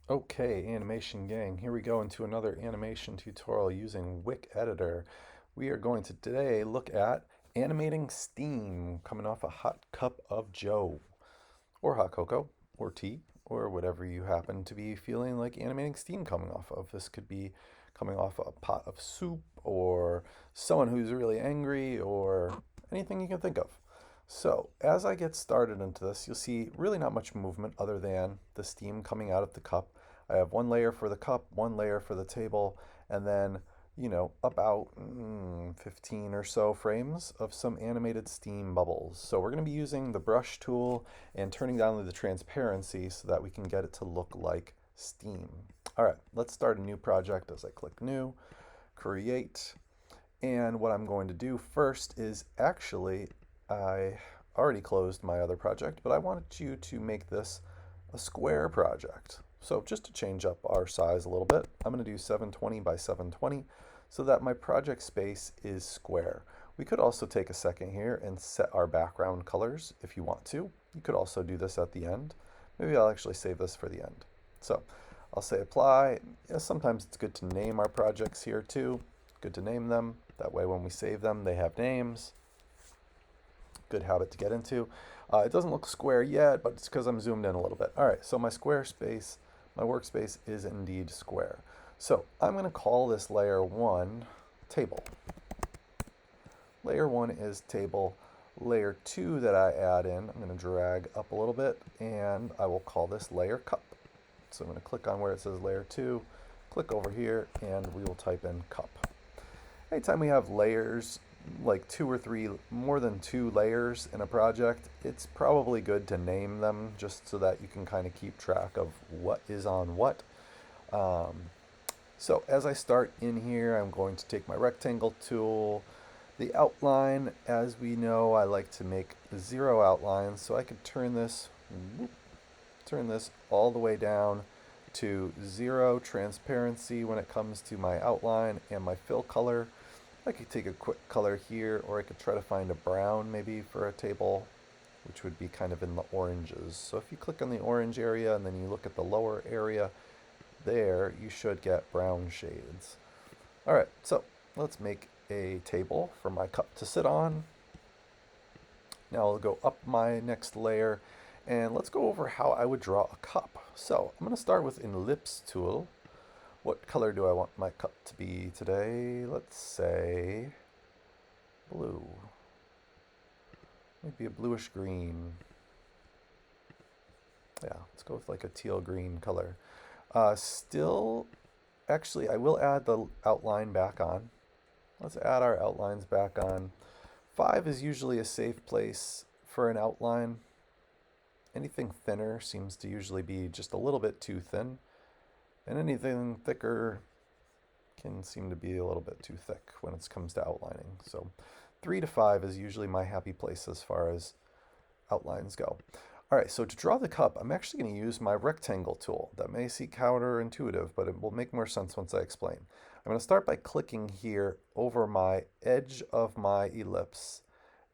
Okay, animation gang, here we go into another animation tutorial using Wick Editor. We are going to today look at animating steam coming off a hot cup of joe, or hot cocoa, or tea, or whatever you happen to be feeling like animating steam coming off of. This could be coming off a pot of soup, or someone who's really angry, or anything you can think of. So, as I get started into this, you'll see really not much movement other than the steam coming out of the cup. I have one layer for the cup, one layer for the table, and then, about 15 or so frames of some animated steam bubbles. So we're going to be using the brush tool and turning down the transparency so that we can get it to look like steam. All right, let's start a new project as I click new, create, and what I'm going to do first is actually, I already closed my other project, but I wanted you to make this a square project. So just to change up our size a little bit, I'm going to do 720 by 720 so that my project space is square. We could also take a second here and set our background colors if you want to. You could also do this at the end. Maybe I'll actually save this for the end. So I'll say apply. Yeah, sometimes it's good to name our projects here too. Good to name them. That way when we save them, they have names. Good habit to get into. It doesn't look square yet, but it's because I'm zoomed in a little bit. All right, so my square space, my workspace is indeed square. So I'm going to call this layer 1 table. Layer 1 is table. Layer 2 that I add in, I'm going to drag up a little bit, and I will call this layer cup. So I'm going to click on where it says layer 2, click over here, and we will type in cup. Anytime we have layers, like two or three, more than two layers in a project, it's probably good to name them just so that you can kind of keep track of what is on what. So as I start in here, I'm going to take my rectangle tool. The outline, as we know, I like to make 0 outlines, so I could turn this, turn this all the way down to 0 transparency when it comes to my outline and my fill color. I could take a quick color here, or I could try to find a brown maybe for a table, which would be kind of in the oranges. So if you click on the orange area and then you look at the lower area there, you should get brown shades. All right, so let's make a table for my cup to sit on. Now I'll go up my next layer and let's go over how I would draw a cup. So I'm going to start with an ellipse tool. What color do I want my cup to be today? Let's say blue. Maybe a bluish green. Yeah, let's go with like a teal green color. Still, actually, I will add the outline back on. Let's add our outlines back on. 5 is usually a safe place for an outline. Anything thinner seems to usually be just a little bit too thin, and anything thicker can seem to be a little bit too thick when it comes to outlining. So 3 to 5 is usually my happy place as far as outlines go. All right, so to draw the cup, I'm actually going to use my rectangle tool. That may seem counterintuitive, but it will make more sense once I explain. I'm going to start by clicking here over my edge of my ellipse,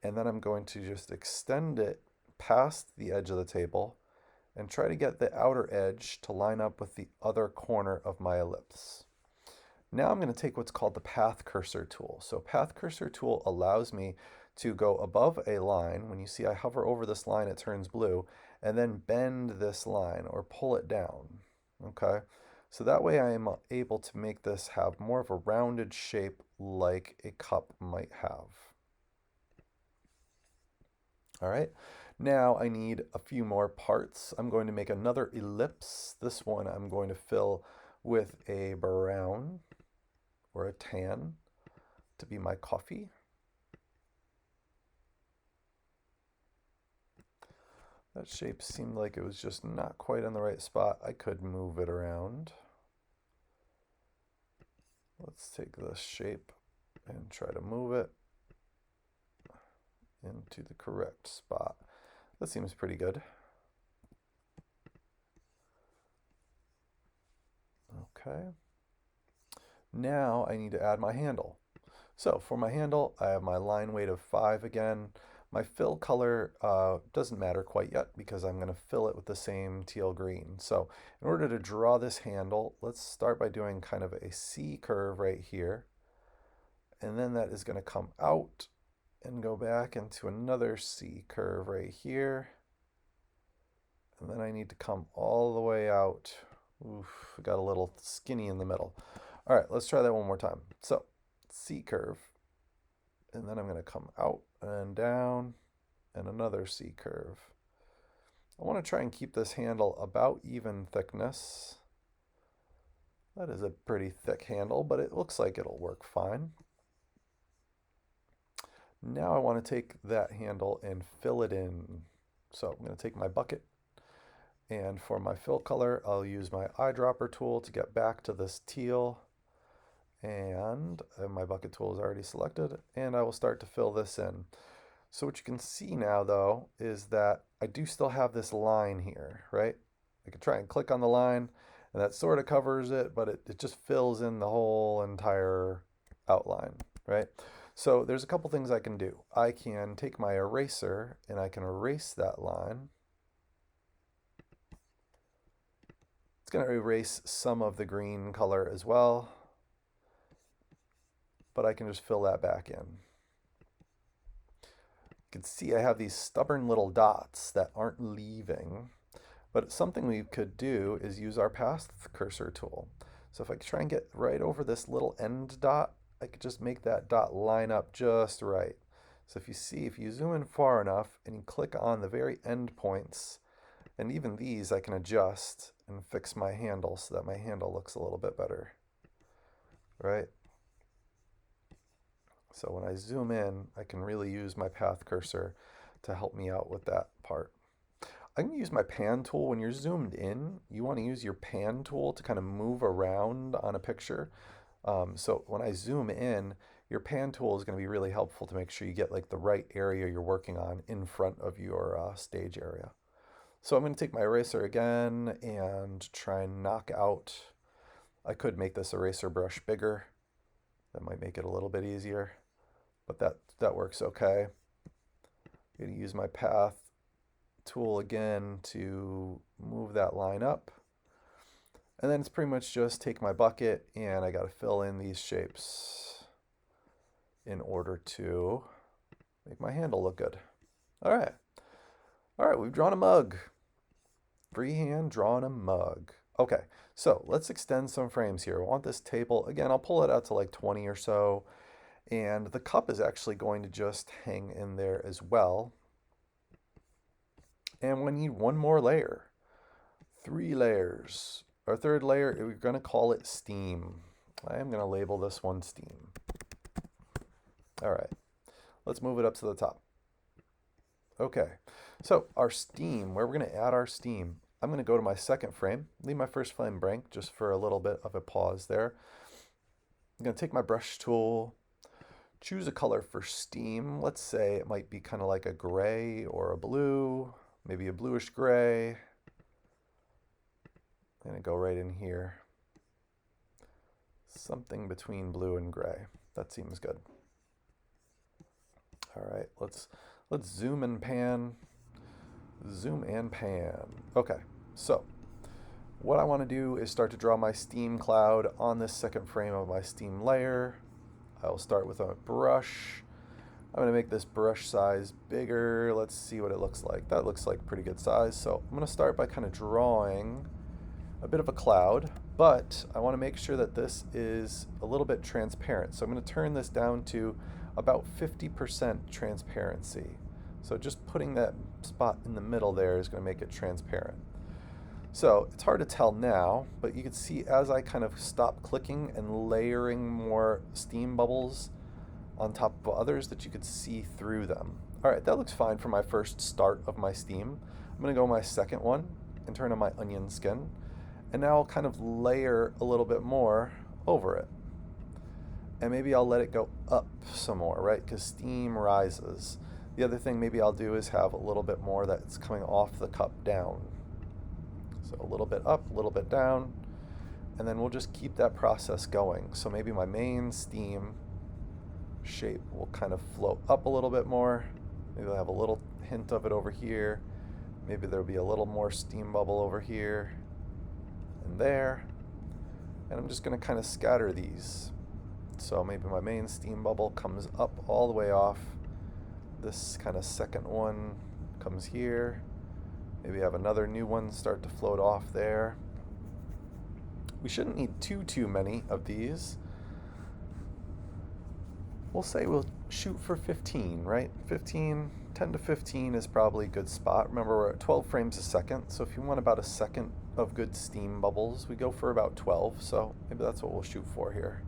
and then I'm going to just extend it past the edge of the table and try to get the outer edge to line up with the other corner of my ellipse. Now I'm going to take what's called the path cursor tool. So path cursor tool allows me to go above a line. When you see I hover over this line, it turns blue, and then bend this line or pull it down. Okay, so that way I am able to make this have more of a rounded shape like a cup might have. All right, now I need a few more parts. I'm going to make another ellipse. This one I'm going to fill with a brown or a tan to be my coffee. That shape seemed like it was just not quite in the right spot. I could move it around. Let's take this shape and try to move it into the correct spot. That seems pretty good. Okay. Now I need to add my handle. So for my handle, I have my line weight of 5 again. My fill color doesn't matter quite yet because I'm going to fill it with the same teal green. So in order to draw this handle, let's start by doing kind of a C curve right here. And then that is going to come out and go back into another C curve right here. And then I need to come all the way out. Oof, got a little skinny in the middle. All right, let's try that one more time. So C curve. And then I'm going to come out and down and another C curve. I want to try and keep this handle about even thickness. That is a pretty thick handle, but it looks like it'll work fine. Now I want to take that handle and fill it in. So I'm going to take my bucket, and for my fill color, I'll use my eyedropper tool to get back to this teal. And my bucket tool is already selected, and I will start to fill this in. So what you can see now, though, is that I do still have this line here, right? I can try and click on the line, and that sort of covers it, but it just fills in the whole entire outline, right? So there's a couple things I can do. I can take my eraser, and I can erase that line. It's going to erase some of the green color as well, but I can just fill that back in. You can see I have these stubborn little dots that aren't leaving, but something we could do is use our path cursor tool. So if I try and get right over this little end dot, I could just make that dot line up just right. So if you see, if you zoom in far enough and you click on the very end points, and even these I can adjust and fix my handle so that my handle looks a little bit better, right? So when I zoom in, I can really use my path cursor to help me out with that part. I can use my pan tool. When you're zoomed in, you want to use your pan tool to kind of move around on a picture. So when I zoom in, your pan tool is going to be really helpful to make sure you get like the right area you're working on in front of your stage area. So I'm going to take my eraser again and try and knock out. I could make this eraser brush bigger. That might make it a little bit easier, but that works okay. I'm going to use my path tool again to move that line up. And then it's pretty much just take my bucket and I got to fill in these shapes in order to make my handle look good. All right. All right, we've drawn a mug. Freehand drawing a mug. Okay, so let's extend some frames here. I want this table, again, I'll pull it out to like 20 or so. And the cup is actually going to just hang in there as well. And we need one more layer. 3 layers. Our third layer, we're going to call it steam. I am going to label this one steam. All right, let's move it up to the top. Okay, so our steam, where we're going to add our steam, I'm going to go to my second frame, leave my first frame blank just for a little bit of a pause there. I'm going to take my brush tool, choose a color for steam. Let's say it might be kind of like a gray or a blue, maybe a bluish gray. I'm going to go right in here. Something between blue and gray. That seems good. All right, let's zoom and pan. Zoom and pan. Okay, so what I want to do is start to draw my steam cloud on this second frame of my steam layer. I'll start with a brush. I'm going to make this brush size bigger. Let's see what it looks like. That looks like pretty good size. So I'm going to start by kind of drawing a bit of a cloud, but I want to make sure that this is a little bit transparent. So I'm going to turn this down to about 50% transparency. So just putting that spot in the middle there is going to make it transparent. So it's hard to tell now, but you can see as I kind of stop clicking and layering more steam bubbles on top of others that you could see through them. All right, that looks fine for my first start of my steam. I'm going to go my second one and turn on my onion skin. And now I'll kind of layer a little bit more over it. And maybe I'll let it go up some more, right? Because steam rises. The other thing maybe I'll do is have a little bit more that's coming off the cup down. So a little bit up, a little bit down, and then we'll just keep that process going. So maybe my main steam shape will kind of float up a little bit more, Maybe I'll have a little hint of it over here. Maybe there'll be a little more steam bubble over here and there. And I'm just going to kind of scatter these. So maybe my main steam bubble comes up all the way off. This kind of second one comes here. Maybe have another new one start to float off there. We shouldn't need too many of these. We'll say we'll shoot for 15, right? 10 to 15 is probably a good spot. Remember, we're at 12 frames a second, so if you want about a second of good steam bubbles, we go for about 12, so maybe that's what we'll shoot for here.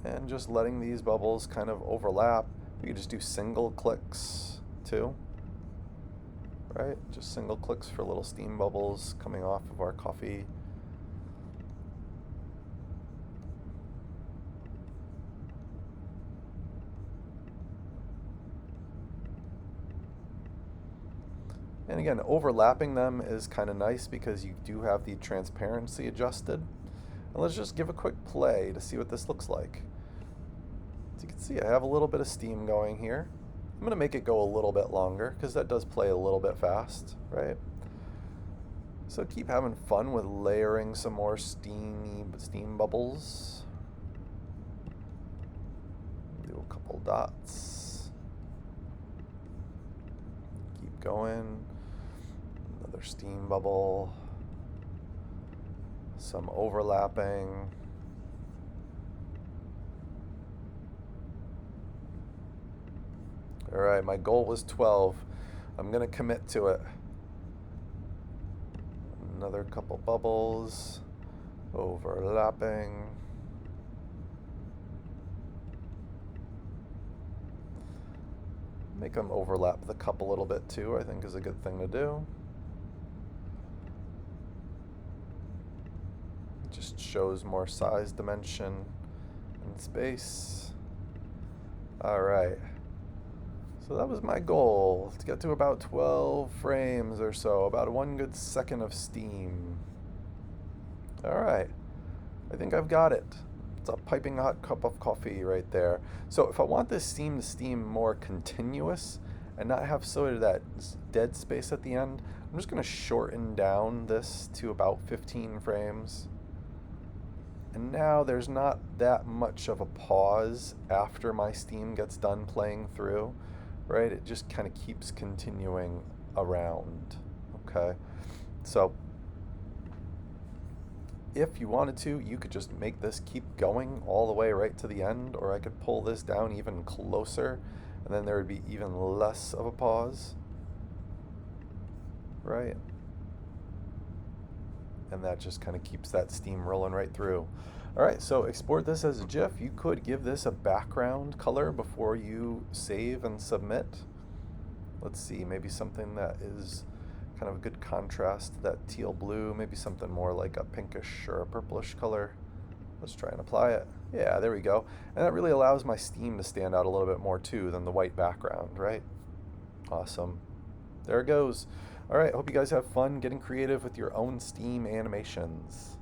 And just letting these bubbles kind of overlap. We could just do single clicks too, right? Just single clicks for little steam bubbles coming off of our coffee. And again, overlapping them is kind of nice because you do have the transparency adjusted. And let's just give a quick play to see what this looks like. As you can see, I have a little bit of steam going here. I'm going to make it go a little bit longer because that does play a little bit fast, right? So keep having fun with layering some more steam bubbles. Do a couple dots. Keep going. Another steam bubble. Some overlapping. All right, my goal was 12. I'm gonna commit to it. Another couple bubbles, overlapping. Make them overlap the cup a little bit too, I think is a good thing to do. It just shows more size, dimension, and space. All right. So that was my goal, to get to about 12 frames or so, about 1 good second of steam. All right, I think I've got it. It's a piping hot cup of coffee right there. So if I want this steam to steam more continuous and not have sort of that dead space at the end, I'm just gonna shorten down this to about 15 frames. And now there's not that much of a pause after my steam gets done playing through. Right? It just kind of keeps continuing around, okay? So if you wanted to, you could just make this keep going all the way right to the end, or I could pull this down even closer, and then there would be even less of a pause, right? And that just kind of keeps that steam rolling right through. All right, so export this as a GIF. You could give this a background color before you save and submit. Let's see, maybe something that is kind of a good contrast to that teal blue, maybe something more like a pinkish or a purplish color. Let's try and apply it. Yeah, there we go. And that really allows my steam to stand out a little bit more too than the white background, right? Awesome. There it goes. All right, hope you guys have fun getting creative with your own steam animations.